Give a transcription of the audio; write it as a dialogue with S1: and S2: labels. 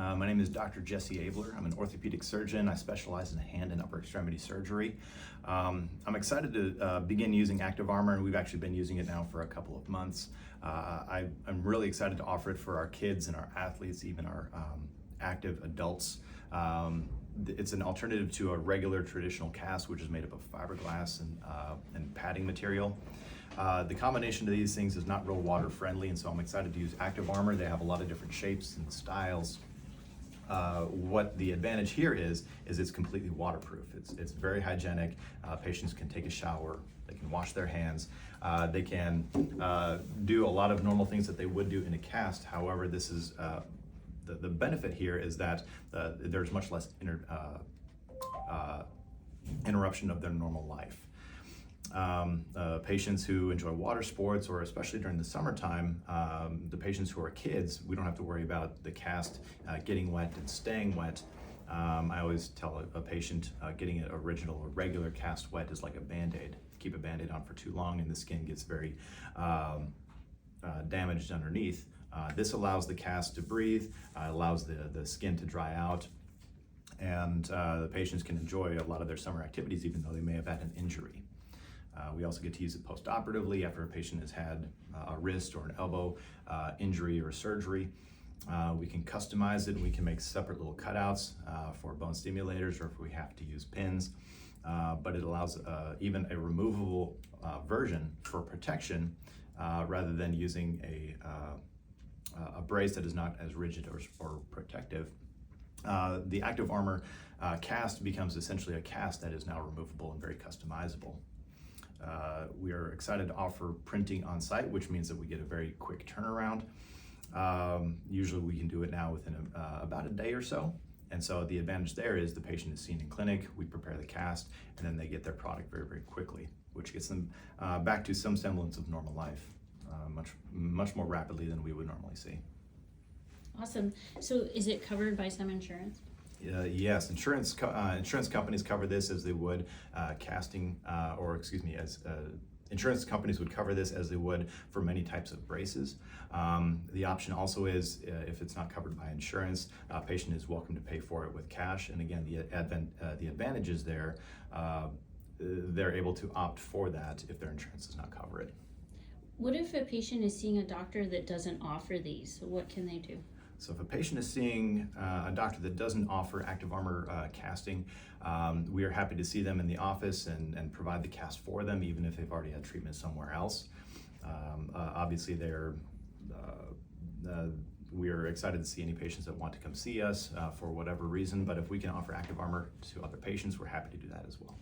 S1: My name is Dr. Jesse Abeler. I'm an orthopedic surgeon. I specialize in hand and upper extremity surgery. I'm excited to begin using ActivArmor, and we've actually been using it now for a couple of months. I'm really excited to offer it for our kids and our athletes, even our active adults. It's an alternative to a regular traditional cast, which is made up of fiberglass and padding material. The combination of these things is not real water friendly, and so I'm excited to use ActivArmor. They have a lot of different shapes and styles. What the advantage here is it's completely waterproof. It's very hygienic. Patients can take a shower, they can wash their hands, they can do a lot of normal things that they would do in a cast. However, this is the benefit here is that there's much less interruption of their normal life. Patients who enjoy water sports, or especially during the summertime, the patients who are kids, we don't have to worry about the cast getting wet and staying wet. I always tell a patient getting an original or regular cast wet is like a Band-Aid. Keep a Band-Aid on for too long and the skin gets very damaged underneath. This allows the cast to breathe, allows the skin to dry out, and the patients can enjoy a lot of their summer activities even though they may have had an injury. We also get to use it post-operatively after a patient has had a wrist or an elbow injury or surgery. We can customize it, and we can make separate little cutouts for bone stimulators, or if we have to use pins. But it allows even a removable version for protection rather than using a brace that is not as rigid or protective. The ActivArmor cast becomes essentially a cast that is now removable and very customizable. We are excited to offer printing on site, which means that we get a very quick turnaround. Usually we can do it now within about a day or so. And so the advantage there is the patient is seen in clinic, we prepare the cast, and then they get their product very, very quickly, which gets them back to some semblance of normal life much more rapidly than we would normally see.
S2: Awesome. So is it covered by some insurance?
S1: Yes, insurance companies cover this as they would insurance companies would cover this as they would for many types of braces. The option also is, if it's not covered by insurance, a patient is welcome to pay for it with cash. And again, the advantage is there, they're able to opt for that if their insurance does not cover it.
S2: What if a patient is seeing a doctor that doesn't offer these? What can they do?
S1: So if a patient is seeing a doctor that doesn't offer ActivArmor casting, we are happy to see them in the office and provide the cast for them, even if they've already had treatment somewhere else. Obviously, we are excited to see any patients that want to come see us for whatever reason, but if we can offer ActivArmor to other patients, we're happy to do that as well.